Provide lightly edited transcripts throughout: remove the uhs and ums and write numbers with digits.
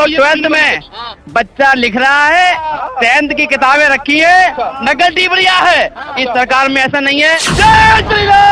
तो 12th में बच्चा लिख रहा है, 10th की किताबें रखी है, नकल टिप्पणियां है। इस सरकार में ऐसा नहीं है। जय श्री राम।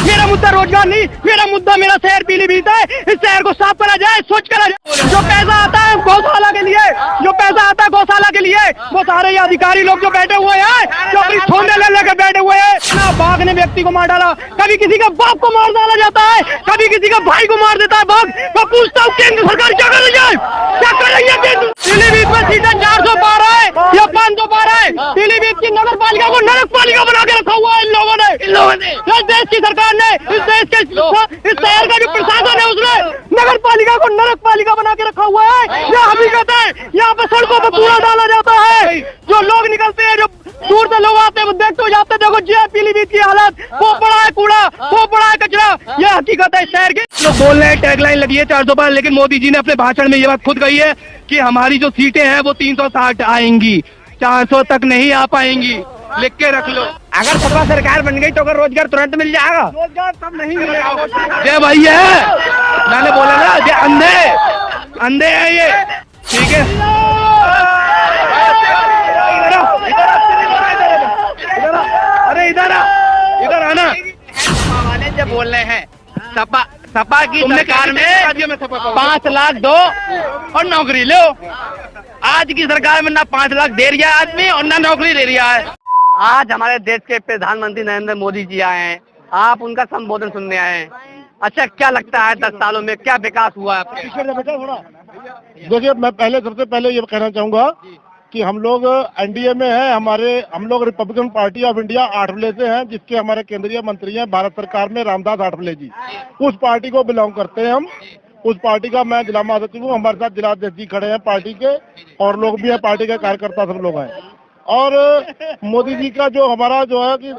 मेरा मुद्दा रोजगार नहीं, मेरा मुद्दा मेरा शहर पीलीभीत है। इस शहर को साफ करा जाए, स्वच्छ करा जाए। जो पैसा आता है गौशाला के लिए, जो पैसा आता है गौशाला के लिए, वो सारे ये अधिकारी लोग जो बैठे हुए हैं, जो अपनी छोड़ने ले लेकर बैठे हुए हैं। ना बाघ ने व्यक्ति को मार डाला, कभी किसी का बाप को मार डाला जाता है, कभी किसी का भाई को मार देता है बाघ। मैं पूछता हूँ केंद्र सरकार क्या कर रही है, क्या कर रही है केंद्र? पीलीभीत में सीटें 412 है या 512 है। पीलीभीत की नगर पालिका को नरक पालिका बना के रखा हुआ है इन लोगों ने। इस देश की सरकार ने, इस देश के इस शहर का जो प्रशासन है उसने नगर पालिका को नरक पालिका बना के रखा हुआ है। यह हकीकत है। यहाँ पे सड़कों पर कूड़ा डाला जाता है, जो लोग निकलते हैं, जो दूर से लोग आते हैं, वो देखते हो जाते, देखो जी पीलीभीत की हालत, वो पड़ा है कूड़ा, वो पड़ा है कचरा। यह हकीकत है शहर की। लोग बोल रहे हैं टैगलाइन लगी है 412, लेकिन मोदी जी ने अपने भाषण में ये बात खुद कही है कि हमारी जो सीटें हैं वो 360 आएंगी, 400 तक नहीं आ पाएंगी। लिख के रख लो। अगर सपा सरकार बन गई तो अगर रोजगार तुरंत मिल जाएगा, रोजगार तब नहीं मिलेगा। ये भाई है, मैंने बोला ना, ये अंधे हैं ये, ठीक है। अरे इधर आना। वाले जब बोल रहे हैं सपा की सरकार में 5 लाख दो और नौकरी लो। आज की सरकार में ना 5 लाख दे रहा है आदमी और ना नौकरी दे रहा है। आज हमारे देश के प्रधानमंत्री नरेंद्र मोदी जी आए हैं, आप उनका संबोधन सुनने आए हैं। अच्छा, क्या लगता है 10 सालों में क्या विकास हुआ है? देखिए, मैं सबसे पहले ये कहना चाहूंगा कि हम लोग एनडीए में हैं। हम लोग Republican party of India Athawale से हैं, जिसके हमारे केंद्रीय मंत्री हैं भारत सरकार में रामदास आठवले जी। उस पार्टी को बिलोंग करते हैं हम। उस पार्टी का मैं जिला महासचिव हूँ। हमारे साथ जिला अध्यक्ष जी खड़े हैं पार्टी के, और लोग भी हैं पार्टी के कार्यकर्ता, सब लोग हैं। और मोदी जी का जो हमारा जो है कि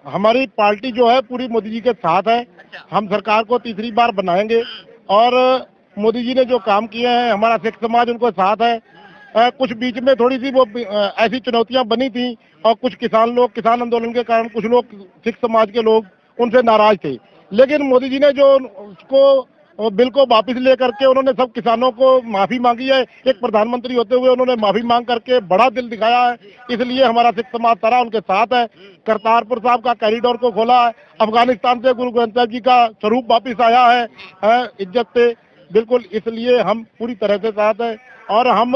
हमारी पार्टी जो है पूरी मोदी जी के साथ है। हम सरकार को तीसरी बार बनाएंगे, और मोदी जी ने जो काम किए हैं, हमारा सिख समाज उनको साथ है। कुछ बीच में थोड़ी सी वो ऐसी चुनौतियां बनी थी, और कुछ किसान आंदोलन के कारण कुछ लोग सिख समाज के लोग उनसे नाराज थे। लेकिन मोदी जी ने जो उसको बिल को वापस लेकर के उन्होंने सब किसानों को माफी मांगी है। एक प्रधानमंत्री होते हुए उन्होंने माफी मांग करके बड़ा दिल दिखाया है। इसलिए हमारा सिख समाज सारा उनके साथ है। करतारपुर साहब का कॉरिडोर को खोला है। अफगानिस्तान से गुरु ग्रंथ साहब जी का स्वरूप वापिस आया है इज्जत से, बिल्कुल। इसलिए हम पूरी तरह से साथ है। और हम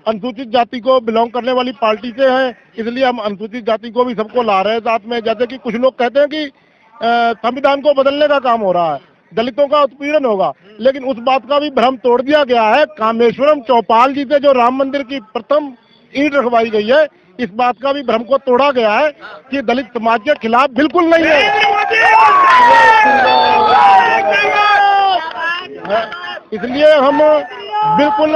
अनुसूचित जाति को बिलोंग करने वाली पार्टी से हैं, इसलिए हम अनुसूचित जाति को भी सबको ला रहे हैं साथ में। जैसे कि कुछ लोग कहते हैं कि संविधान को बदलने का काम हो रहा है, दलितों का उत्पीड़न होगा, लेकिन उस बात का भी भ्रम तोड़ दिया गया है। कामेश्वरम चौपाल जी से जो राम मंदिर की प्रथम ईंट रखवाई गई है, इस बात का भी भ्रम को तोड़ा गया है कि दलित समाज के खिलाफ बिल्कुल नहीं है। इसलिए हम बिल्कुल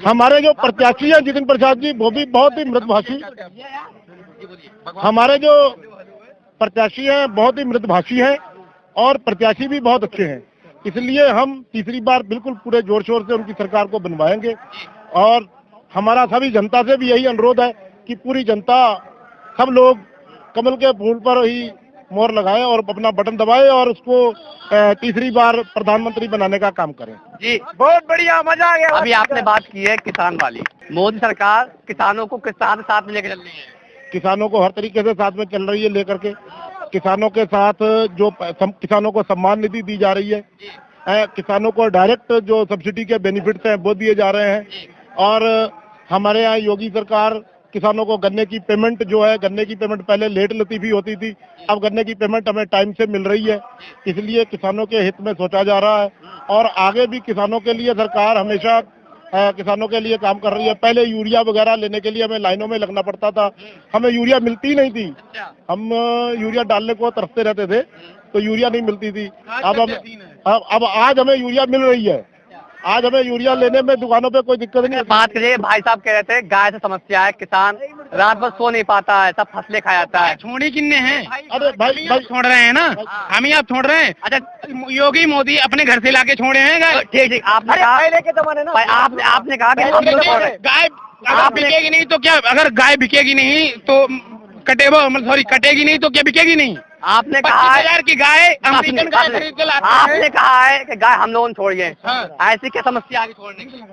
हमारे जो प्रत्याशी है जितिन प्रसाद जी, वो भी बहुत ही मृदुभाषी, हमारे जो प्रत्याशी हैं बहुत ही मृदुभाषी हैं, और प्रत्याशी भी बहुत अच्छे हैं। इसलिए हम तीसरी बार बिल्कुल पूरे जोर शोर से उनकी सरकार को बनवाएंगे। और हमारा सभी जनता से भी यही अनुरोध है कि पूरी जनता, सब लोग कमल के फूल पर ही मोहर लगाए और अपना बटन दबाए और उसको तीसरी बार प्रधानमंत्री बनाने का काम करें। जी बहुत बढ़िया, मजा आ गया। अभी आपने बात की है किसान वाली, मोदी सरकार किसानों को किस साथ में लेकर चल रही है? किसानों को हर तरीके से साथ में चल रही है लेकर के। किसानों के साथ जो किसानों को सम्मान निधि दी जा रही है, किसानों को डायरेक्ट जो सब्सिडी के बेनिफिट्स हैं वो दिए जा रहे हैं। और हमारे यहाँ योगी सरकार किसानों को गन्ने की पेमेंट जो है, गन्ने की पेमेंट पहले लेट लतीफी होती थी, अब गन्ने की पेमेंट हमें टाइम से मिल रही है। इसलिए किसानों के हित में सोचा जा रहा है, और आगे भी किसानों के लिए सरकार हमेशा किसानों के लिए काम कर रही है। पहले यूरिया वगैरह लेने के लिए हमें लाइनों में लगना पड़ता था, हमें यूरिया मिलती नहीं थी। हम यूरिया डालने को तरसते रहते थे, तो यूरिया नहीं मिलती थी। अब आज हमें यूरिया मिल रही है। आज हमें यूरिया लेने में दुकानों पे कोई दिक्कत नहीं। बात करिए, भाई साहब कह रहे थे गाय से समस्या है, किसान रात भर सो नहीं पाता है, सब फसलें खा जाता है। छोड़ी किन्ने हैं? अरे भाई छोड़ रहे हैं ना, हम ही आप छोड़ रहे हैं। अच्छा, योगी मोदी अपने घर से लाके छोड़े हैं गाय। ठीक, आपने कहा गाय आप बिकेगी नहीं तो क्या? अगर गाय बिकेगी नहीं तो कटे वो सॉरी कटेगी नहीं तो क्या बिकेगी नहीं? आपने कहा 25,000 की गाय अमेरिकन गाय खरीद के लाते हैं। आपने कहा है कि गाय हम लोगों ने छोड़ी है, हाँ। ऐसी क्या समस्या आगे छोड़ने की?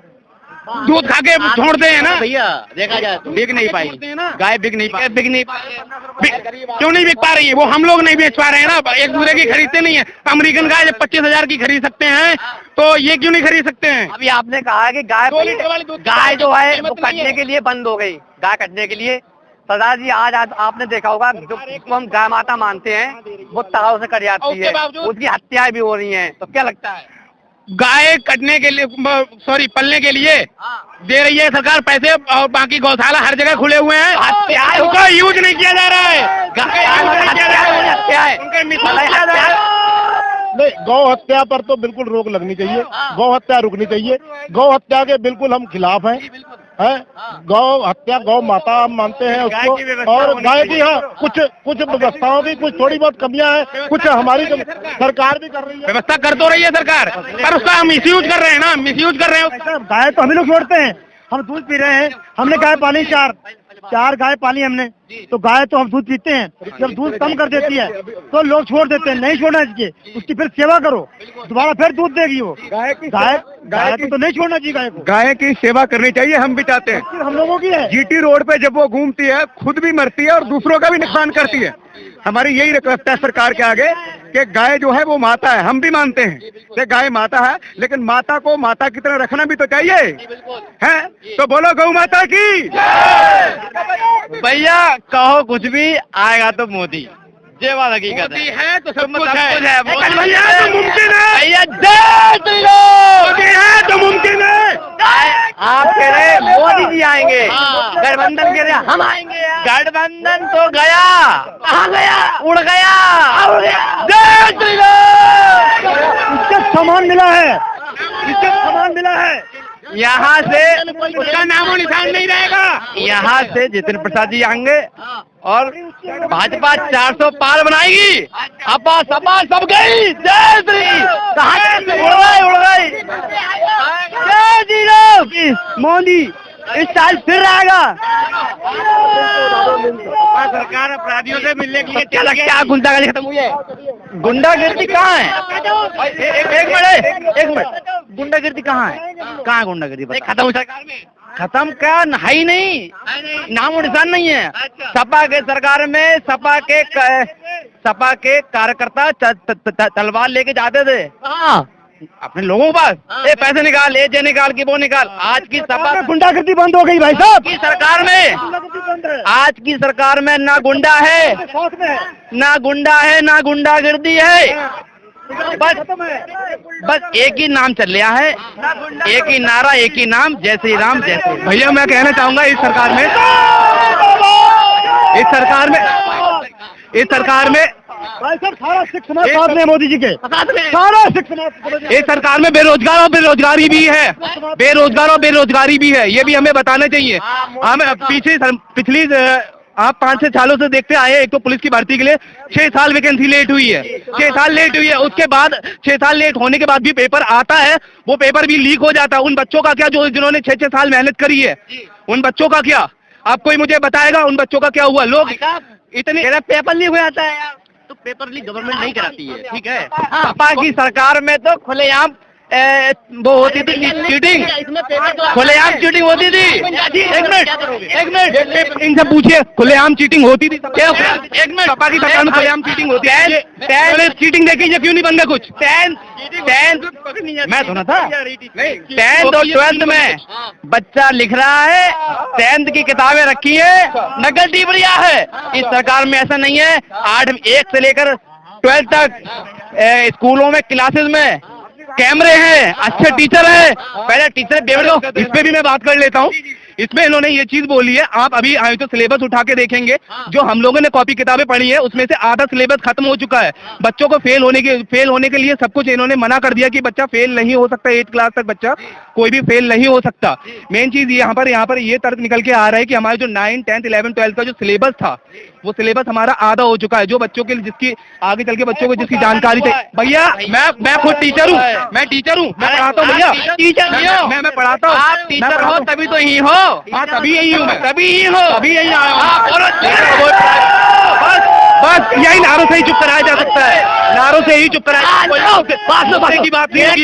दूध खा के छोड़ते हैं ना भैया, देखा जाए तो बिक नहीं पाई गाय, बिक नहीं पाई। क्यों नहीं बिक पा रही है? वो हम लोग नहीं बेच पा रहे हैं ना, एक दूसरे की खरीदते नहीं है। अमेरिकन गाय जब 25,000 की खरीद सकते हैं तो ये क्यों नहीं खरीद सकते हैं? अभी आपने कहा है कि गाय गाय जो है वो कटने के लिए बंद हो गई, गाय कटने के लिए। सरदार जी आज आपने देखा होगा जो हम गाय माता मानते हैं वो ताव से कट जाती है, उसकी हत्याएं भी हो रही हैं, तो क्या लगता है? गाय कटने के लिए सॉरी पलने के लिए दे रही है सरकार पैसे, और बाकी गौशाला हर जगह खुले हुए हैं, हत्याएं उनका यूज नहीं किया जा रहा है। नहीं, गौ हत्या पर तो बिल्कुल रोक लगनी चाहिए, गौ हत्या रुकनी चाहिए। गौ हत्या के बिल्कुल हम खिलाफ हैं, गौ हत्या गौ माता हम मानते हैं उसको, और गाय की कुछ व्यवस्थाओं की कुछ थोड़ी बहुत कमियां हैं, कुछ हमारी सरकार भी कर रही है। व्यवस्था कर तो रही है सरकार, पर उसका हम मिसयूज कर रहे हैं ना, मिसयूज कर रहे हैं। गाय तो हम लोग छोड़ते हैं, हम दूध पी रहे हैं, हमने गाय पाली चार गाय पाली हमने, तो गाय तो हम दूध पीते हैं। जब दूध कम कर देती है तो लोग छोड़ देते हैं, नहीं छोड़ना चाहिए, उसकी फिर सेवा करो, दोबारा फिर दूध देगी वो। गाय तो नहीं छोड़ना चाहिए गाय को, गाय की सेवा करनी चाहिए, हम भी चाहते हैं। हम लोगों की है। जीटी रोड पे जब वो घूमती है खुद भी मरती है और दूसरों का भी नुकसान करती है। हमारी यही रिक्वेस्ट है सरकार के आगे कि गाय जो है वो माता है, हम भी मानते हैं कि गाय माता है, लेकिन माता को माता की तरह रखना भी तो चाहिए, है? तो बोलो गौ माता की। भैया कहो कुछ भी, आएगा तो मोदी, ये बात हकीकत है तो सब कुछ है। भैया तो मुमकिन है, भैया मोदी है तो मुमकिन है। आप कह रहे हैं मोदी जी आएंगे, गठबंधन कह रहे हैं हम आएंगे। गठबंधन तो गया, कहाँ गया? उड़ गया। जय श्री राम। इज्जत सामान मिला है, इज्जत सामान मिला है। यहाँ से उसका नामो निशान नहीं रहेगा। यहाँ से जितिन प्रसाद जी आएंगे और भाजपा 400 पार बनाएगी। अपा सपा सब गई। जय श्री, कहाँ उड़ गई। जय श्री राम। मोदी इस साल फिर आएगा। सरकार अपराधियों से मिलने के लिए क्या लगता है? गुंडागर्दी खत्म हुई है? गुंडागर्दी कहाँ है? एक मिनट, गुंडागर्दी कहाँ है? कहाँ है गुंडागर्दी? खत्म हुई सरकार में? खत्म क्या, है ही नहीं, नामो निशान नहीं है। सपा के सरकार में सपा के कार्यकर्ता तलवार लेके जाते थे अपने लोगों के पास, ये पैसे निकाल, ये निकाल की वो निकाल। आज की सपा गुंडागर्दी बंद हो गई भाई साहब की सरकार में। आज की सरकार में ना गुंडा है, ना गुंडा है, ना गुंडागर्दी है। बस एक ही नाम चल रहा है, एक ही नारा, एक ही नाम, जय श्री राम जय श्री राम। भैया मैं कहना चाहूंगा इस सरकार में भाई साहब सारा सिख समाज साथ में मोदी जी के, सारा सिख समाज। इस सरकार में बेरोजगार और बेरोजगारी भी है, बेरोजगार और बेरोजगारी भी है, ये भी हमें बताना चाहिए। हम पिछली आप 5 से सालों से देखते आए, एक तो पुलिस की भर्ती के लिए 6 साल वैकेंसी लेट हुई है, 6 साल लेट हुई है। उसके बाद 6 साल लेट होने के बाद भी पेपर आता है, वो पेपर भी लीक हो जाता है। उन बच्चों का क्या जो जिन्होंने 6 साल मेहनत करी है, उन बच्चों का क्या? आप कोई मुझे बताएगा उन बच्चों का क्या हुआ? लोग इतने पेपर लीक हो जाता है यार, तो पेपर लीक गवर्नमेंट नहीं कराती है, ठीक है। सपा की सरकार में तो खुलेआम वो होती थी चीटिंग, खुलेआम चीटिंग होती थी। एक मिनट इनसे पूछिए, खुलेआम चीटिंग होती थी? एक मिनट, सपा की सरकार में खुलेआम चीटिंग होती है? चीटिंग देखी, ये क्यों नहीं बन गया कुछ? 10th मैं सुना था, 10th और 12th में बच्चा लिख रहा है, 10th की किताबें रखी है, नकल टिप्पणियां है। इस सरकार में ऐसा नहीं है। 1 से लेकर 12th तक स्कूलों में क्लासेस में कैमरे हैं, अच्छे टीचर हैं। पहले टीचर बेवड़ो, इस पे भी मैं बात कर लेता हूँ। इसमें इन्होंने ये चीज बोली है, आप अभी आए तो सिलेबस उठा के देखेंगे, जो हम लोगों ने कॉपी किताबें पढ़ी है उसमें से आधा सिलेबस खत्म हो चुका है। बच्चों को फेल होने के लिए सब कुछ इन्होंने मना कर दिया कि बच्चा फेल नहीं हो सकता, 8th क्लास तक बच्चा कोई भी फेल नहीं हो सकता। मेन चीज यहाँ पर ये तर्क निकल के आ रहा है कि हमारे जो 9, 10, 11, 12 का जो सिलेबस था, वो सिलेबस हमारा आधा हो चुका है। जो बच्चों के जिसकी आगे चल के बच्चों को जिसकी जानकारी थी, भैया मैं खुद टीचर हूँ, मैं पढ़ाता हूँ भैया, टीचर मैं पढ़ाता हूँ। आप टीचर हो तभी तो यही हो। हाँ तभी यही हूँ मैं, तभी यही आया हूँ। नारों से ही चुप कराया जा सकता है, नारों से ही चुप कराया, मुद्दे की बात नहीं होगी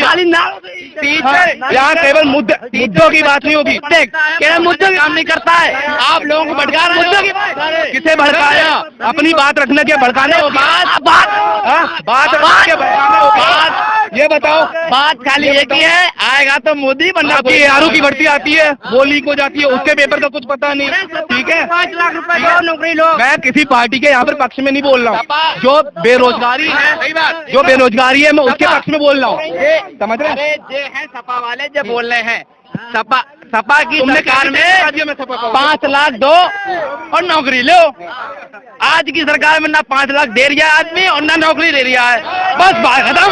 यहाँ, केवल मुद्दों की बात नहीं होगी, केवल मुद्दों की काम नहीं करता है, आप लोगों को भड़का रहे हैं। किसे भड़काया? अपनी बात रखने के भड़काने हो, बात रखने के भड़काने हो, ये बताओ। बात खाली एक ही है, आएगा तो मोदी बनना। आपकी आरू की भर्ती आती है, वो लीक हो जाती है, उसके पेपर का कुछ पता नहीं, ठीक है। 5 लाख रुपए नौकरी लो। मैं किसी पार्टी के यहाँ पर पक्ष में नहीं बोल रहा हूँ, जो बेरोजगारी है, जो बेरोजगारी है, मैं उसके पक्ष में बोल रहा हूँ, समझ रहे हैं? ये है सपा वाले जो बोल रहे हैं, सपा की सरकार में 5 लाख दो और नौकरी लो। आज की सरकार में ना 5 लाख दे रहा है आदमी और ना नौकरी दे रहा है, बस बात खत्म।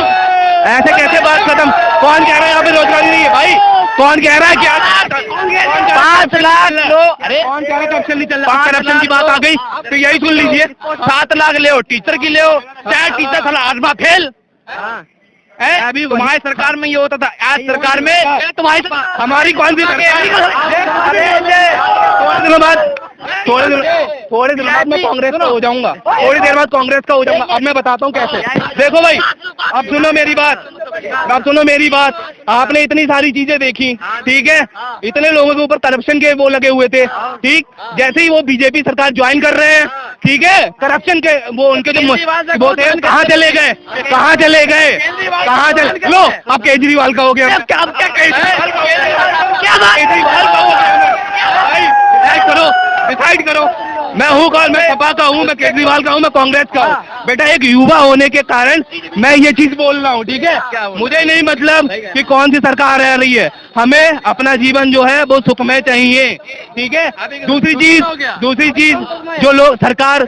ऐसे कैसे बात खत्म? कौन कह रहा है यहाँ पे रोजगारी नहीं है भाई? कौन कह रहा है? क्या 5 लाख लो? अरे कौन कह रहा है करप्शन नहीं चल रहा? करप्शन की बात आ गई तो यही सुन लीजिए, 7 लाख ले टीचर की ले, चाहे टीचर साला 8वां फेल। अभी तुम्हारी सरकार में ये होता था, आज सरकार में तुम्हारी हमारी कौन सी थोड़े दिनों बाद मैं कांग्रेस का हो जाऊंगा, थोड़ी देर बाद कांग्रेस का हो जाऊंगा। अब मैं बताता हूँ कैसे। देखो भाई, अब सुनो मेरी बात, आपने इतनी सारी चीजें देखी, ठीक है, इतने लोगों के ऊपर करप्शन के वो लगे हुए थे, ठीक, जैसे ही वो बीजेपी सरकार ज्वाइन कर रहे हैं, ठीक है, करप्शन के वो उनके जो वो थे कहाँ चले गए? लो अब केजरीवाल का हो गया, क्या केजरीवाल का हो गया? डिसाइड करो, मैं हूँ कौन? मैं सपा का हूँ, मैं केजरीवाल का हूँ, मैं कांग्रेस का हूँ। बेटा एक युवा होने के कारण मैं ये चीज बोल रहा हूँ, ठीक है। मुझे नहीं मतलब कि कौन सी सरकार रह रही है, हमें अपना जीवन जो है वो सुखमय चाहिए, ठीक है। दूसरी चीज जो लोग सरकार,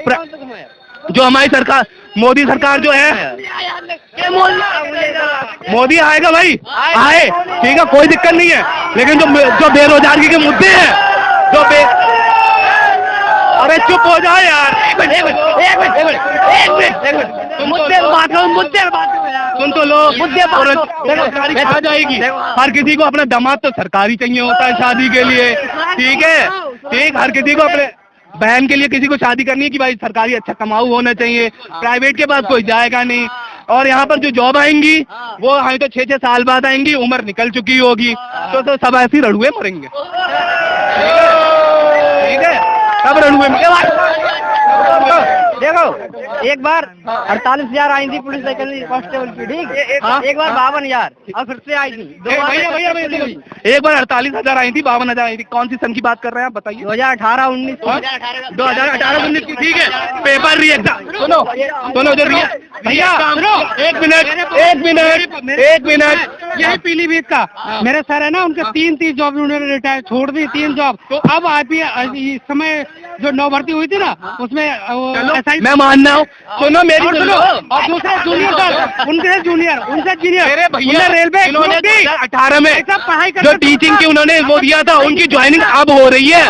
जो हमारी सरकार, मोदी सरकार जो है, मोदी आएगा भाई, आए, ठीक है, कोई दिक्कत नहीं है, लेकिन जो बेरोजगारी के मुद्दे हैं, अरे चुप हो जाओ यार, एक मिनट, सुन तो लो, बेरोजगारी कहाँ जाएगी? हर किसी को अपना दामाद तो सरकारी चाहिए होता है शादी के लिए, ठीक है, ठीक, हर किसी को अपने बहन के लिए किसी को शादी करनी है कि भाई सरकारी अच्छा कमाऊ होना चाहिए, प्राइवेट के पास कोई जाएगा नहीं। और यहाँ पर जो जॉब आएंगी वो हमें तो 6-6 साल बाद आएंगी, उम्र निकल चुकी होगी, तो सब ऐसे ही रड़ुए मरेंगे, ठीक है, सब रड़ुए देखो, एक बार 48,000 आई थी पुलिस कांस्टेबल की, ठीक, एक बार 52,000 और फिर से आई थी, एक बार 48,000 आई थी, 52,000 आई थी। कौन सी सन की बात कर रहे हैं आप बताइए? 2018-19 2018-19 की, ठीक है। पेपर री एग्जाम, सुनो जो भैया सुनो, एक मिनट, यही पीलीभीत का मेरे सर है ना, उनके 3 जॉब उन्होंने रिटायर छोड़ दी, 3 जॉब। तो अब इस समय जो नौ भर्ती हुई थी ना, उसमें मैं मानना हूँ, सुनो मेरी, सुनो, और दूसरे जूनियर सर, उनसे जूनियर मेरे भैया रेलवे 2018 में पढ़ाई जो टीचिंग की उन्होंने वो दिया था, उनकी ज्वाइनिंग अब हो रही है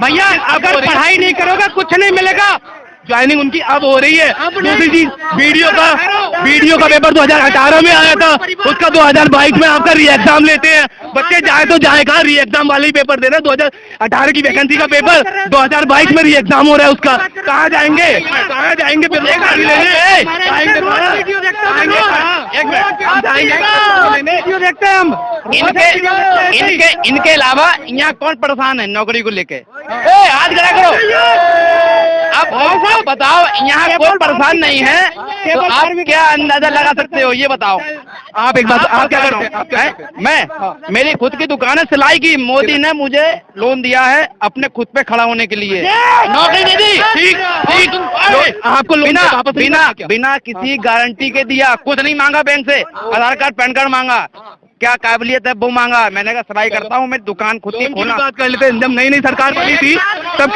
भैया। अगर पढ़ाई नहीं करोगे कुछ नहीं मिलेगा, ज्वाइनिंग उनकी अब हो रही है। दूसरी चीज, वीडियो का पेपर 2018 में आया था, उसका 2022 में आपका री एग्जाम लेते हैं। बच्चे जाए तो जाए कहाँ, री एग्जाम वाले ही पेपर दे रहे हैं। 2018 की वैकेंसी का पेपर 2022 में री एग्जाम हो रहा है उसका, कहाँ जाएंगे बेरोजगारी लेने? देखते हैं हम। इनके अलावा यहाँ कौन परेशान है नौकरी को लेके? हाथ खड़ा करो। अब बताओ, यहाँ कोई परेशान नहीं है, तो आप क्या अंदाजा लगा सकते हो, ये बताओ आप एक बात। आप क्या करते हैं? मैं, मेरी खुद की दुकान है सिलाई की, मोदी ने मुझे लोन दिया है अपने खुद पे खड़ा होने के लिए, नौकरी दे दी, ठीक, आपको बिना किसी गारंटी के दिया, कुछ नहीं मांगा बैंक से, आधार कार्ड पैन कार्ड मांगा, क्या काबिलियत है वो मांगा। मैंने कहा सफाई करता हूँ, मैं दुकान खुद ही खोला। बात कर लेते हैं, जब नई सरकार बनी थी तब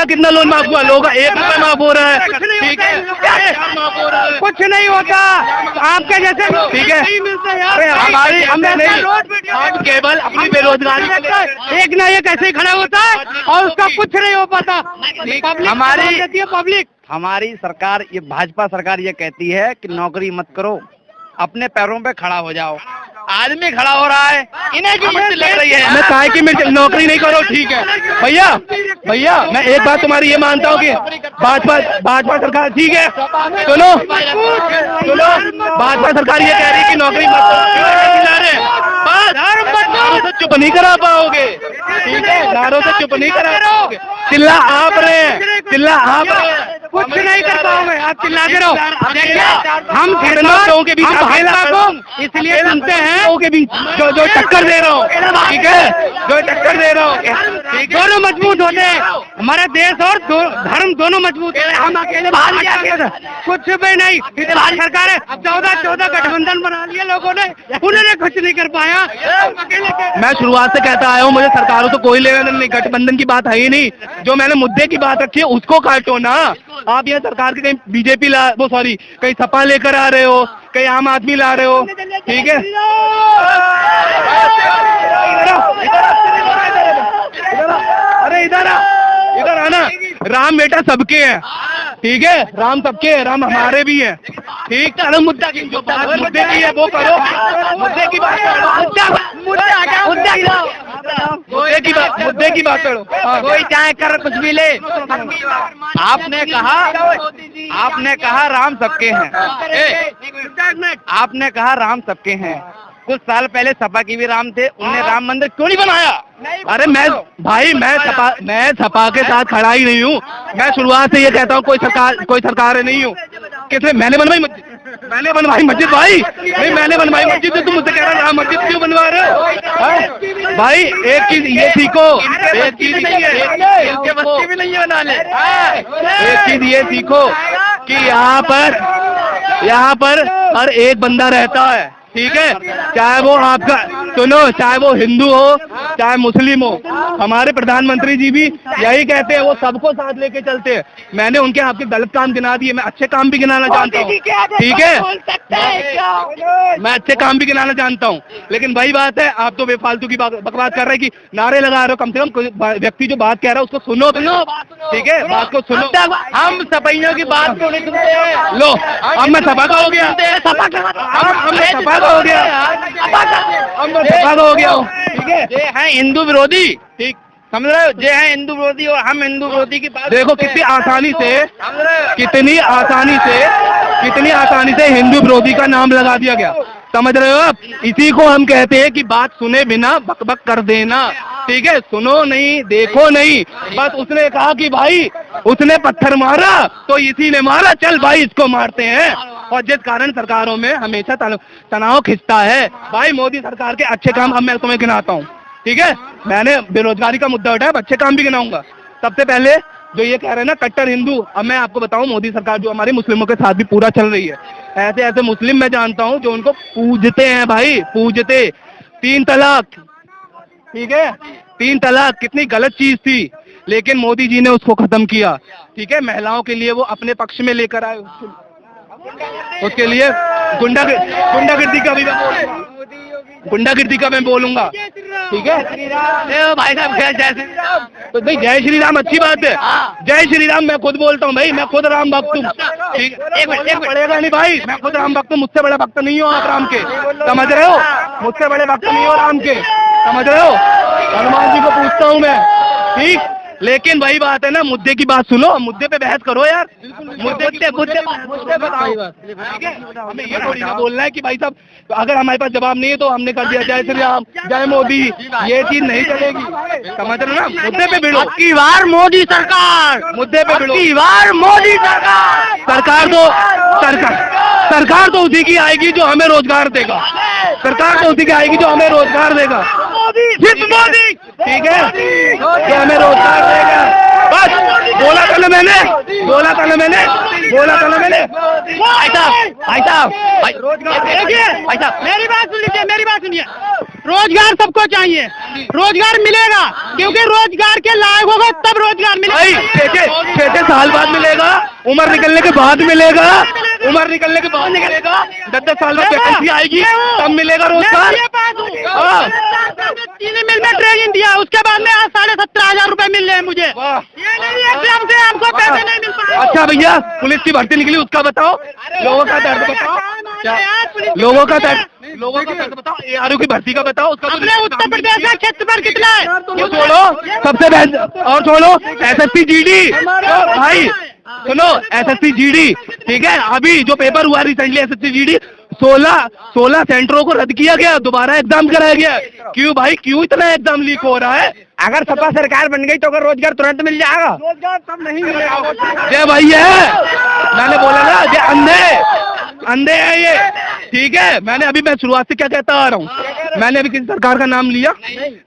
कितना लोन माफ हुआ? लोग 1 रुपया माफ हो रहा है, ठीक है, कुछ नहीं होता आपके जैसे, ठीक है। हमारी हम केवल अपनी बेरोजगारी, एक ना एक ऐसे ही खड़ा होता है और उसका कुछ नहीं हो पाता। पब्लिक हमारी सरकार, ये भाजपा सरकार ये कहती है कि नौकरी मत करो, अपने पैरों पे खड़ा हो जाओ, आदमी खड़ा हो रहा है, इन्हें क्यों मिर्च लग रही है? मैं काय की मिर्च, नौकरी नहीं करो, ठीक है भैया। भैया मैं एक बात तुम्हारी ये मानता हूँ कि भाजपा सरकार ठीक है, सुनो भाजपा सरकार ये कह रही है कि नौकरी मत तो चुप नहीं करा पाओगे, ठीक है, नारों से चुप नहीं करा पाओगे, चिल्ला आप रहे हैं, कुछ नहीं कर पाओगे, आप चिल्लाते रहो। हम लोगों के बीच इसलिए सुनते हैं, लोगों के बीच जो टक्कर दे रहा हूँ, ठीक है, जो टक्कर दे रहा हूँ, दोनों मजबूत होते हैं, हमारा देश और धर्म दोनों मजबूत है। हम अकेले बाहर क्या कुछ भी नहीं, सरकार है 14 गठबंधन बना लिया लोगों ने, उन्होंने कुछ नहीं कर पाया। मैं शुरुआत से कहता आया हूँ, मुझे सरकारों से कोई लेना नहीं, गठबंधन की बात है ही नहीं, जो मैंने मुद्दे की बात रखी है उसको काटो ना। आप ये सरकार के कहीं बीजेपी कहीं सपा लेकर आ रहे हो, कहीं आम आदमी ला रहे हो, ठीक है। अरे इधर आना, राम बेटा सबके हैं, ठीक है, राम सबके हैं, राम हमारे भी हैं, ठीक है। मुद्दा की जो बात मुद्दे की है वो करो, मुद्दे की बात करो, मुद्दे की बात करो। कोई चाहे कर कुछ भी ले, आपने कहा राम सबके हैं, आपने कहा राम सबके हैं। कुछ साल पहले सपा की भी राम थे, उन्हें राम मंदिर क्यों नहीं बनाया? अरे मैं सपा के साथ खड़ा ही नहीं हूँ, मैं शुरुआत से ये कहता हूँ कोई सरकार नहीं हूँ। किसने? मैंने बनवाई मस्जिद भाई, नहीं मैंने बनवाई मस्जिद, तो तुम मुझसे कह रहे हो राम मस्जिद क्यों बनवा रहे हो भाई? एक चीज ये सीखो, एक चीज ये सीखो कि यहाँ पर हर एक बंदा रहता है, ठीक है, चाहे वो आपका सुनो, चाहे वो हिंदू हो चाहे मुस्लिम हो। हमारे प्रधानमंत्री जी भी यही कहते हैं, वो सबको साथ लेके चलते हैं। मैंने उनके आपके गलत काम गिना दिए, मैं अच्छे काम भी गिनाना जानता हूँ, ठीक है, मैं अच्छे काम भी गिनाना जानता हूँ, लेकिन वही बात है, आप तो बेफालतू की बकवास कर रहे हैं कि नारे लगा रहे हो। कम से कम कोई व्यक्ति जो बात कह रहा है उसको सुनो, ठीक है, बात को सुनो। हम सपैयों की बात को नहीं सुनते। लो अब मैं सपा का हो गया, सपा हो गया हूँ, ठीक है। ये है हिंदू विरोधी, ठीक समझ रहे हो, ये है हिंदू विरोधी और हम हिंदू विरोधी की बात। देखो कितनी आसानी से हिंदू विरोधी का नाम लगा दिया गया, समझ रहे हो आप? इसी को हम कहते हैं कि बात सुने बिना बकबक कर देना, ठीक है, सुनो नहीं देखो नहीं। बस उसने कहा कि भाई उसने पत्थर मारा तो इसी ने मारा, चल भाई इसको मारते हैं, और जिस कारण सरकारों में हमेशा तनाव खिंचता है। भाई मोदी सरकार के अच्छे काम अब मैं तुम्हें गिनाता हूँ, ठीक है, मैंने बेरोजगारी का मुद्दा उठाया, अच्छे काम भी गिनाऊंगा। सबसे पहले जो ये कह रहे हैं ना कट्टर हिंदू, अब मैं आपको बताऊं, मोदी सरकार जो हमारे मुस्लिमों के साथ भी पूरा चल रही है। ऐसे मुस्लिम मैं जानता हूं जो उनको पूजते हैं भाई, पूजते। 3 तलाक, ठीक है, 3 तलाक कितनी गलत चीज थी, लेकिन मोदी जी ने उसको खत्म किया, ठीक है। महिलाओं के लिए वो अपने पक्ष में लेकर आए, उसके लिए गुंडागिर्दी का मैं बोलूंगा, ठीक है भाई साहब। जय श्री राम, तो भाई जय श्री राम अच्छी बात है, जय श्री राम मैं खुद बोलता हूँ भाई, मैं खुद राम भक्त हूँ, ठीक है। एक पड़ेगा नहीं भाई, मैं खुद राम भक्त हूँ, मुझसे बड़ा भक्त नहीं हो आप राम के, समझ रहे हो, मुझसे बड़े भक्त नहीं हो राम के, समझ रहे हो। हनुमान जी को पूछता हूँ मैं, ठीक, लेकिन वही बात है ना, मुद्दे की बात सुनो, मुद्दे पे बहस करो यार, मुद्दे बताओ, ठीक है। हमें ये थोड़ी ना बोलना है कि भाई साहब अगर हमारे पास जवाब नहीं है तो हमने कर दिया जय श्री राम जय मोदी, ये चीज नहीं चलेगी, समझ रहे ना। मुद्दे पे भिड़ो, अबकी बार मोदी सरकार, मुद्दे पे भिड़ो, अबकी बार मोदी सरकार। सरकार तो उसी की आएगी जो हमें रोजगार देगा, सरकार तो उसी की आएगी जो हमें रोजगार देगा, मोदी, ठीक है, जो हमें रोजगार देगा। बस बोला था ना मैंने, भाई साहब मेरी बात सुनिए, रोजगार सबको चाहिए, रोजगार मिलेगा, क्योंकि रोजगार के लायक होगा तब रोजगार मिलेगा। 6 साल बाद मिलेगा, उम्र निकलने के बाद मिलेगा, 10 साल में वैकेंसी आएगी तब मिलेगा रोजगार। चीनी मिल में ट्रेनिंग दिया, उसके बाद में 17,500 रुपए मिल रहे हैं मुझे, ये नहीं है कि हमसे हमको पैसे नहीं मिल पाए। अच्छा भैया, पुलिस की भर्ती निकली उसका बताओ, लोगों का दर्द बताओ, लोगों का दर्द लोगों का खर्च बताओ, ARO की भर्ती का बताओ, उसका तो अपने उत्तर प्रदेश में क्षेत्र पर कितना है? वो छोड़ो, सबसे और छोड़ो SSC GD भाई, सुनो SSC GD, ठीक है, अभी जो पेपर हुआ रिसेंटली SSC GD 16 सेंटरों को रद्द किया गया, दोबारा एग्जाम कराया गया। क्यों भाई, क्यों इतना एग्जाम लीक हो रहा है? अगर सपा सरकार बन गई तो अगर रोजगार तुरंत मिल जाएगा, रोजगार तब नहीं मिलेगा। जय भाई है, मैंने बोला ना, ये अंधे हैं ये, ठीक है। मैं शुरुआत से क्या कहता आ रहा हूँ, मैंने अभी किसी सरकार का नाम लिया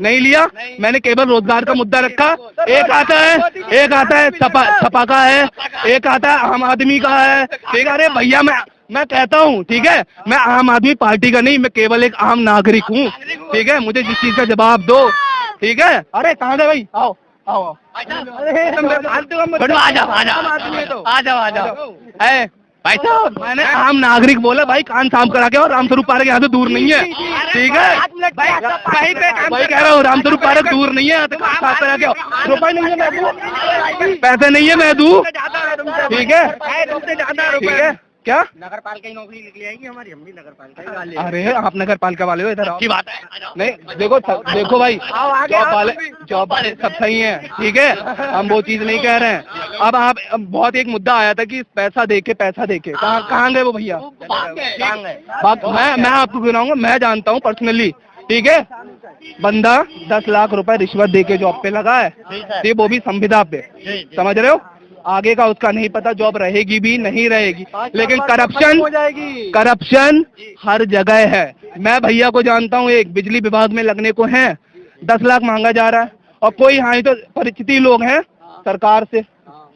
नहीं लिया, मैंने केवल रोजगार का मुद्दा रखा। एक आता है सपा का है, एक आता है आम आदमी का है, ठीक है। अरे भैया मैं कहता हूँ, ठीक है, मैं आम आदमी पार्टी का नहीं, मैं केवल एक आम नागरिक हूँ, ठीक है। मुझे जिस चीज का जवाब दो, ठीक है। अरे कहाँ थे भाई, आओ आ जाओ। भाई साहब, मैंने आम नागरिक बोला भाई, कान साफ करा के, और रामस्वरूप पार्क यहाँ से दूर नहीं है, ठीक है। भाई कह रहा हूँ, रामस्वरूप पार्क दूर नहीं है, यहाँ से कान साफ करा के। रुपए नहीं है मैं दूं, पैसे नहीं है मैं दूं, ठीक है, ठीक है। क्या नगर पालिका की नौकरी निकली आएगी हमारी, हम भी नगर पालिका। अरे आप नगर पालिका वाले हो, इधर अच्छी बात है। नहीं देखो भाई, जॉब वाले सब सही है, ठीक है, हम वो चीज नहीं कह रहे हैं। अब आप बहुत एक मुद्दा आया था कि पैसा देके कहाँ गए वो भैया? मैं आपको गिनाऊंगा, मैं जानता हूँ पर्सनली, ठीक है। बंदा 10 लाख रुपए रिश्वत देके जॉब पे लगा है, वो भी संविदा पे, समझ रहे हो। आगे का उसका नहीं पता, जॉब रहेगी भी नहीं रहेगी, लेकिन करप्शन हर जगह है। मैं भैया को जानता हूँ, एक बिजली विभाग में लगने को है, 10 लाख मांगा जा रहा है, और कोई यहाँ तो परिचित लोग हैं सरकार से,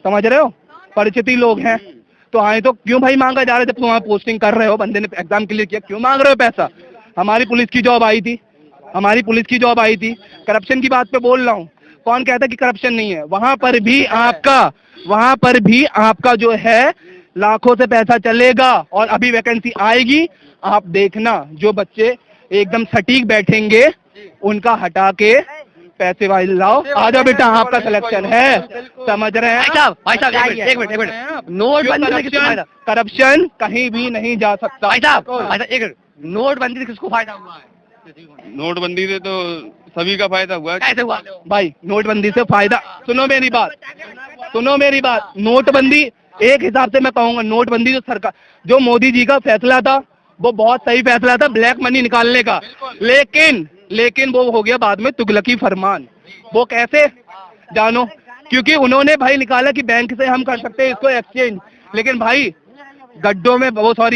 समझ रहे हो, परिचित लोग हैं, तो आए तो क्यों भाई मांगा जा रहा है? जब तुम वहाँ पोस्टिंग कर रहे हो, बंदे ने एग्जाम क्लियर किया, क्यों मांग रहे हो पैसा? हमारी पुलिस की जॉब आई थी, करप्शन की बात पे बोल रहा हूँ। कौन कहता कि करप्शन नहीं है? वहां पर भी आपका जो है लाखों से पैसा चलेगा, और अभी वैकेंसी आएगी, आप देखना, जो बच्चे एकदम सटीक बैठेंगे उनका हटा के पैसे वाले लाओ, आ जाओ बेटा, आपका सिलेक्शन है, समझ रहे हैं? भाई साहब एक मिनट, नोटबंदी से करप्शन कहीं भी नहीं जा सकता। भाई साहब एक नोटबंदी से किसको फायदा हुआ है? नोटबंदी से तो सभी का फायदा हुआ। कैसे हुआ भाई? नोटबंदी से फायदा, सुनो मेरी बात, नोटबंदी एक हिसाब से मैं कहूंगा, नोटबंदी जो मोदी जी का फैसला था, वो बहुत सही फैसला था, ब्लैक मनी निकालने का, लेकिन वो हो गया बाद में तुगलकी फरमान। वो कैसे जानो? क्योंकि उन्होंने भाई निकाला कि बैंक से हम कर सकते हैं इसको एक्सचेंज, लेकिन भाई गड्ढों में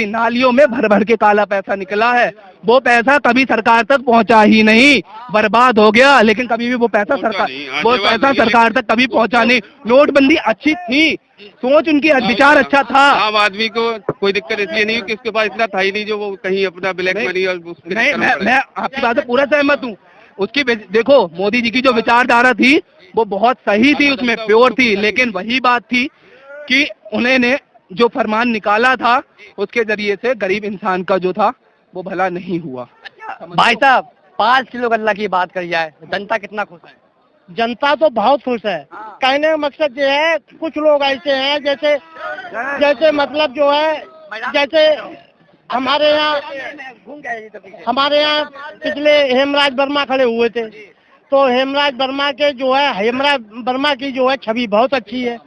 नालियों में भर के काला पैसा निकला है। वो पैसा कभी सरकार तक पहुंचा ही नहीं, बर्बाद हो गया, लेकिन कभी भी वो पैसा सरकार तक कभी पहुंचा नहीं। नोटबंदी अच्छी थी, सोच उनकी, विचार अच्छा था, आम आदमी को कोई दिक्कत इसलिए नहीं कि उसके पास इतना था ही नहीं जो वो कहीं अपना ब्लैक मनी और नहीं, मैं आपकी बात से पूरा सहमत हूँ। उसकी देखो, मोदी जी की जो विचारधारा थी वो बहुत सही थी, उसमें प्योर थी, लेकिन वही बात थी कि उन्होंने जो फरमान निकाला था उसके जरिए से गरीब इंसान का जो था वो भला नहीं हुआ। भाई साहब 5 किलो गल्ला की बात करी जाए, जनता कितना खुश है? जनता तो बहुत खुश है। कहने का मकसद ये है, कुछ लोग ऐसे हैं जैसे मतलब जो है, जैसे हमारे यहाँ पिछले हेमराज वर्मा खड़े हुए थे, तो हेमराज वर्मा की जो है छवि बहुत अच्छी है।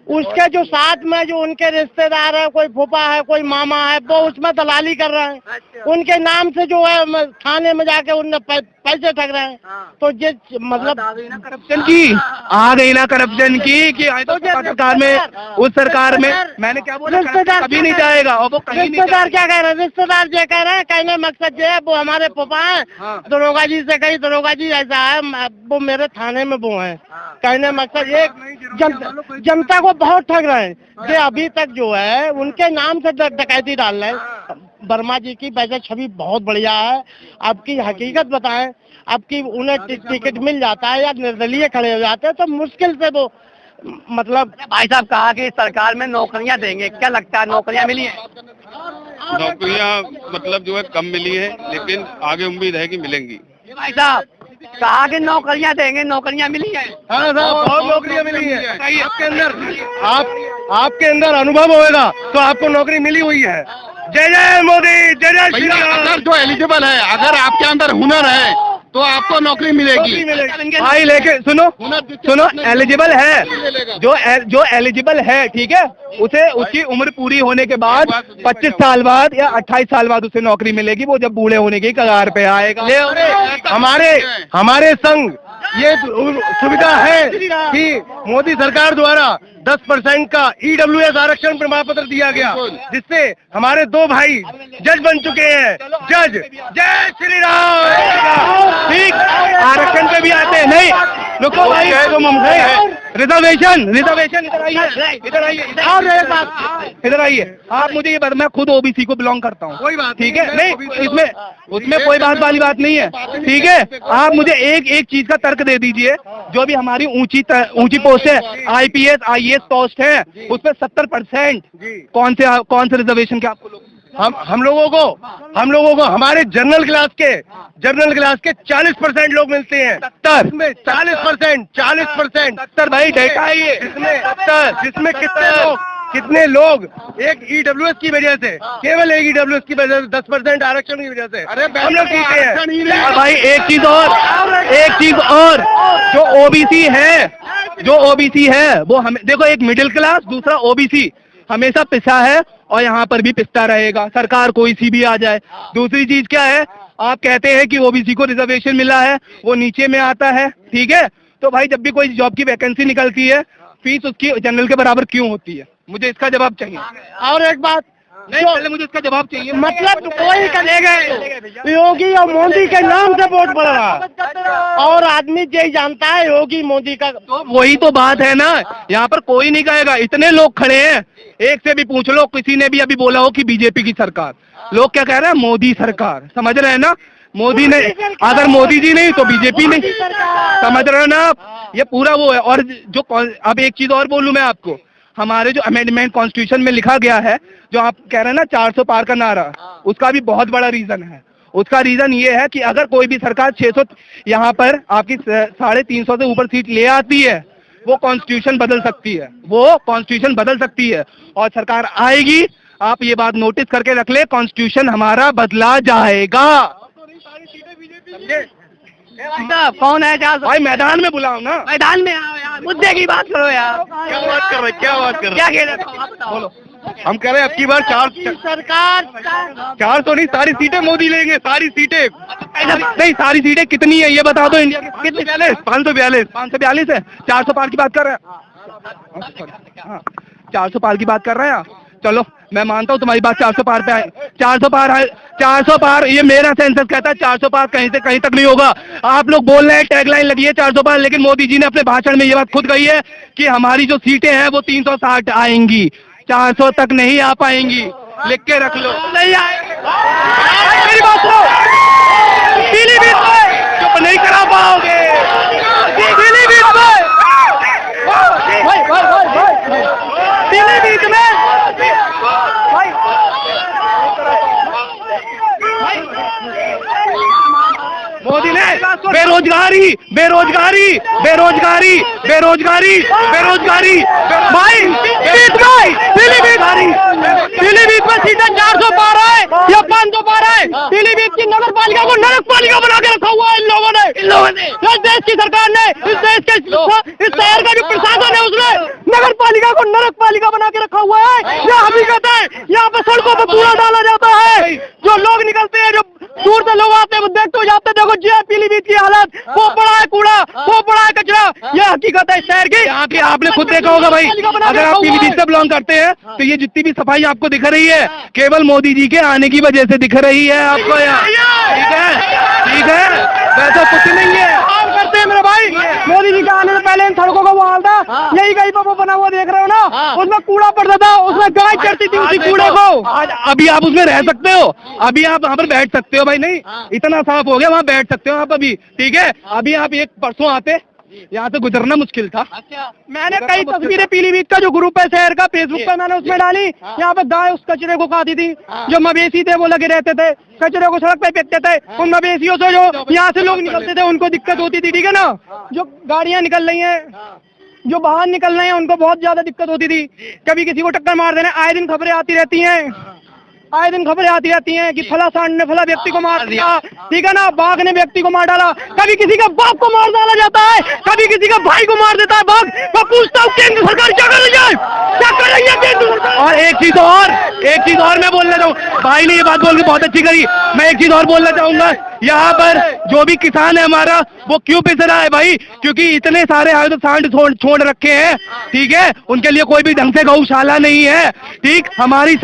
उसके जो साथ में जो उनके रिश्तेदार है, कोई फूफा है, कोई मामा है, वो उसमें दलाली कर रहे हैं, उनके नाम से जो है थाने में जाके उनने पैसे ठग रहे हैं। तो ये मतलब करप्शन की आ गई ना, करप्शन की कि तो सरकार में, उस सरकार में मैंने क्या बोला, कभी नहीं जाएगा। और वो रिश्तेदार क्या कह रहे हैं? रिश्तेदार ये कह रहे हैं, कहने मकसद ये है, वो हमारे फूफा है, दरोगा जी से कही, दरोगा जी ऐसा है, वो मेरे थाने में वो है। कहने मकसद ये जनता को बहुत ठग रहे हैं। ये अभी तक जो है उनके नाम से डकैती डाल रहे हैं। वर्मा जी की वैसे छवि बहुत बढ़िया है। आपकी हकीकत बताएं, आपकी उन्हें टिकट मिल जाता है या निर्दलीय खड़े हो जाते हैं तो मुश्किल से वो मतलब। भाई साहब कहा कि सरकार में नौकरियां देंगे, क्या लगता है नौकरियां मिली हैं? नौकरियां मतलब जो है कम मिली है, लेकिन आगे उम्मीद है कि मिलेंगी। भाई साहब कहा कि नौकरियां देंगे, नौकरियां मिली है? हाँ साहब, बहुत नौकरियां मिली है। आपके अंदर अनुभव होगा तो आपको नौकरी मिली हुई है। जय जय मोदी, जय जय श्री भैया, राम। अगर जो एलिजिबल है, अगर आपके अंदर हुनर है तो आपको नौकरी मिलेगी। भाई लेके सुनो एलिजिबल है, जो एलिजिबल है, ठीक है, उसे उसकी उम्र पूरी होने के बाद 25 साल बाद या 28 साल बाद उसे नौकरी मिलेगी। वो जब बूढ़े होने की कगार पे आएगा। हमारे संघ ये सुविधा है कि मोदी सरकार द्वारा 10% का EWS आरक्षण प्रमाण पत्र दिया गया, जिससे हमारे 2 भाई जज बन चुके हैं। जज, जय श्री राम। ठीक, आरक्षण पे भी आते हैं। नहीं रुको भाई, रिजर्वेशन इधर आइए, इधर आइए। आप मुझे ये मैं खुद OBC को बिलोंग करता हूँ, कोई बात ठीक है, नहीं उसमें कोई बात वाली बात नहीं है, ठीक है। आप मुझे एक चीज का तर्क दे दीजिए, जो भी हमारी ऊंची पोस्ट है, IPS IAS पोस्ट है, उसमें 70% कौन से रिजर्वेशन के आपको लोग? हम लोगों को हमारे जनरल क्लास के 40% लोग मिलते हैं। 40% भाई डेटा है ये, जिसमें कितने लोग एक EWS की वजह से, केवल एक EWS की वजह से 10% आरक्षण की वजह से हम लोग जीते हैं। और भाई एक चीज और, जो OBC है वो हमें देखो, एक मिडिल क्लास, दूसरा OBC हमेशा पिसा है और यहाँ पर भी पिसता रहेगा, सरकार कोई सी भी आ जाए। दूसरी चीज क्या है, आप कहते हैं कि OBC को रिजर्वेशन मिला है, वो नीचे में आता है, ठीक है, तो भाई जब भी कोई जॉब की वैकेंसी निकलती है, फीस उसकी जनरल के बराबर क्यों होती है? मुझे इसका जवाब चाहिए। और एक बात, नहीं पहले मुझे इसका जवाब चाहिए। मतलब कोई करेगा, योगी और मोदी के नाम से वोट पड़ रहा, और आदमी यही जानता है योगी मोदी का। तो वही तो बात है ना, यहाँ पर कोई नहीं कहेगा, इतने लोग खड़े हैं, एक से भी पूछ लो, किसी ने भी अभी बोला हो कि बीजेपी की सरकार, लोग क्या कह रहे हैं? मोदी सरकार, समझ रहे हैं ना? मोदी ने, अगर मोदी जी नहीं तो बीजेपी नहीं, समझ रहे हो ना आप? ये पूरा वो है। और जो अब एक चीज और बोलूं मैं आपको, हमारे जो अमेंडमेंट कॉन्स्टिट्यूशन में लिखा गया है, जो आप कह रहे हैं ना 400 पार का नारा, उसका भी बहुत बड़ा रीजन है। उसका रीजन ये है कि अगर कोई भी सरकार 600 यहाँ पर आपकी 350 से ऊपर सीट ले आती है, वो कॉन्स्टिट्यूशन बदल सकती है, और सरकार आएगी, आप ये बात नोटिस करके रख ले, कॉन्स्टिट्यूशन हमारा बदला जाएगा। कौन है जहाँ भाई मैदान में बुलाओ ना, मैदान में आओ यार, मुद्दे की बात करो यार। क्या बात कर रहे क्या खेल रहे बोलो। हम कह रहे हैं अब की बार सरकार 400 नहीं, सारी सीटें मोदी लेंगे, सारी सीटें नहीं, सारी सीटें कितनी है ये बता दो। इंडिया की कितनी? 542 है। 400 पार की बात कर रहे हैं, 400 पार की बात कर रहे हैं। चलो मैं मानता हूँ तुम्हारी बात, 400 पार पे आए, 400 पार, ये मेरा सेंसस कहता है 400 पार कहीं से कहीं तक नहीं होगा। आप लोग बोल रहे हैं, टैगलाइन लगी है 400 पार, लेकिन मोदी जी ने अपने भाषण में ये बात खुद कही है कि हमारी जो सीटें हैं वो 360 आएंगी, 400 तक नहीं आ पाएंगी। लिख के रख लो, नहीं आएंगी। मेरी बात सुनो, पीलीभीत में चुप नहीं करा पाओगे, पीलीभीत में, पीलीभीत में मोदी ने बेरोजगारी भाई, पीलीभीत में सीटें 400 पार है या 500 पार है। पीलीभीत की नगर पालिका को नरक पालिका बना के रखा हुआ है इन लोगों ने, इस देश की सरकार ने, इस शहर का जो प्रशासन है उसने नगर पालिका को नरक पालिका बना के रखा हुआ है। यह हकीकत है, यहाँ पे सड़कों पर कूड़ा डाला जाता है, जो लोग निकलते हैं, जो दूर से लोग आते हैं वो देखते हो जाते, देखो जी पीलीभीत की हालत, वो पड़ा है कूड़ा, वो पड़ा है कचरा। यह हकीकत है शहर की। यहाँ की आपने खुद देखा होगा भाई, अगर आप पीलीभीत से बिलोंग करते हैं तो ये जितनी भी सफाई आपको दिख रही है, केवल मोदी जी के आने की वजह से दिख रही है आपको यहाँ, ठीक है, वैसा कुछ नहीं है। करते हैं मेरे भाई, मोदी जी के आने से पहले इन सड़कों का वो हाल था, यही कहीं पर वो बना हुआ देख रहे हो ना, उसमें कूड़ा पड़ता था, उसमें गाय चढ़ती थी उसी कूड़े को। आज अभी आप उसमें रह सकते हो, अभी आप वहाँ पर बैठ सकते हो भाई, नहीं इतना साफ हो गया, वहाँ बैठ सकते हो आप अभी, ठीक है। अभी आप एक परसों आते, यहाँ से गुजरना मुश्किल था। मैंने कई तस्वीरें पीलीभीत का जो ग्रुप है शहर का, फेसबुक पे मैंने उसमें डाली, यहाँ पे गाय उस कचरे को खाती थी, जो मवेशी थे वो लगे रहते थे, कचरे को सड़क पे फेंकते थे, उन मवेशियों से जो यहाँ से लोग निकलते थे उनको दिक्कत होती थी, ठीक है ना। जो गाड़ियाँ निकल रही हैं, जो बाहर निकल रहे हैं, उनको बहुत ज्यादा दिक्कत होती थी, कभी किसी को टक्कर मार देने, आए दिन खबरें आती रहती हैं, आए दिन खबरें आती रहती हैं कि फला सांड ने फला व्यक्ति को मार दिया, ठीक है ना, बाघ ने व्यक्ति को मार डाला, कभी किसी का बाप को मार डाला जाता है, कभी किसी का भाई को मार देता है बाघ। मैं पूछता हूँ केंद्र सरकार क्या कर रही है, क्या कर रही है केंद्र सरकार? और एक चीज और मैं बोलना चाहूँ, भाई ने ये बात बोल के बहुत अच्छी करी, मैं एक चीज और बोलना चाहूंगा, यहाँ पर जो भी किसान है हमारा वो क्यों पिस रहा है भाई, क्योंकि इतने सारे आए तो सांड छोड़ रखे हैं, ठीक है, उनके लिए कोई भी ढंग से गौशाला नहीं है, ठीक, हमारी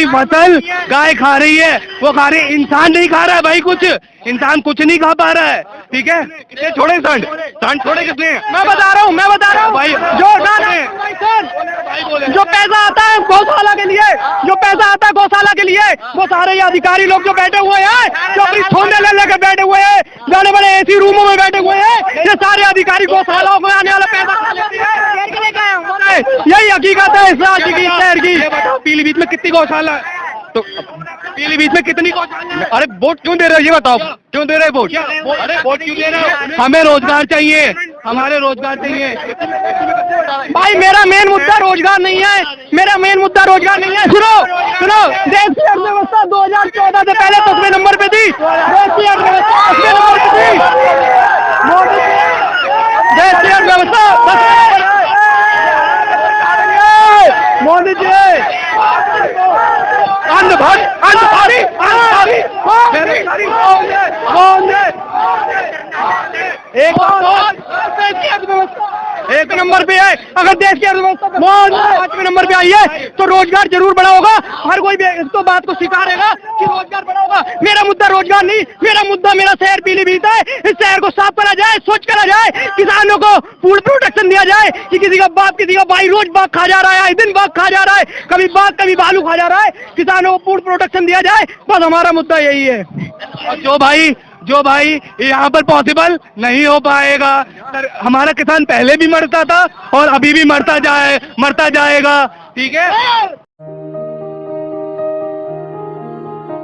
फसल गाय खा रही है, वो खा रही है, इंसान नहीं खा रहा है भाई, इंसान कुछ नहीं खा पा रहा है, ठीक है, कितने छोड़े सांड छोड़े कितने? मैं बता रहा हूँ भाई जो पैसा आता है गौशाला के लिए, जो पैसा आता है गौशाला के लिए, वो सारे ये अधिकारी लोग जो बैठे हुए हैं, जो अपनी छोंदे ले लेकर बैठे हुए हैं, जाने बड़े एसी रूमों में बैठे हुए हैं, ये सारे अधिकारी गौशालाओं में आने वाला पैसा खा लेते हैं। यही हकीकत है इस राज्य की, शहर की। पीलीभीत में कितनी गौशाला है? तो पीलीभीत में कितनी गौशाला? अरे वोट क्यों दे रहे हो ये बताओ, क्यों दे रहे हो वोट? अरे वोट क्यों दे रहे हो? हमें रोजगार चाहिए, हमारे रोजगार चाहिए भाई। मेरा मेन मुद्दा रोजगार नहीं है, मेरा मेन मुद्दा रोजगार नहीं है। सुनो, देश की अर्थव्यवस्था 2014 से पहले 10वें नंबर पे थी, देश की अर्थव्यवस्था 10वें नंबर पे थी, देश की अर्थव्यवस्था मोदी जी एक नंबर पे है। अगर देश की अर्थव्यवस्था 5वें नंबर पे आई है तो रोजगार जरूर बड़ा होगा। हर कोई भी इस तो बात को स्वीकारेगा कि रोजगार बड़ा होगा। मेरा मुद्दा रोजगार नहीं, मेरा मुद्दा मेरा शहर पीलीभीत है। इस शहर को साफ करा जाए, स्वच्छ करा जाए, किसानों को फूड प्रोटेक्शन दिया जाए कि किसी का बाप किसी का भाई रोज बाघ खा जा रहा है, आए दिन बाघ खा जा रहा है, कभी बाघ कभी भालू खा जा रहा है, किसानों को फूड प्रोटेक्शन दिया जाए। बस हमारा मुद्दा यही है। और जो भाई यहाँ पर पॉसिबल नहीं हो पाएगा। हमारा किसान पहले भी मरता था और अभी भी मरता जाएगा, ठीक है।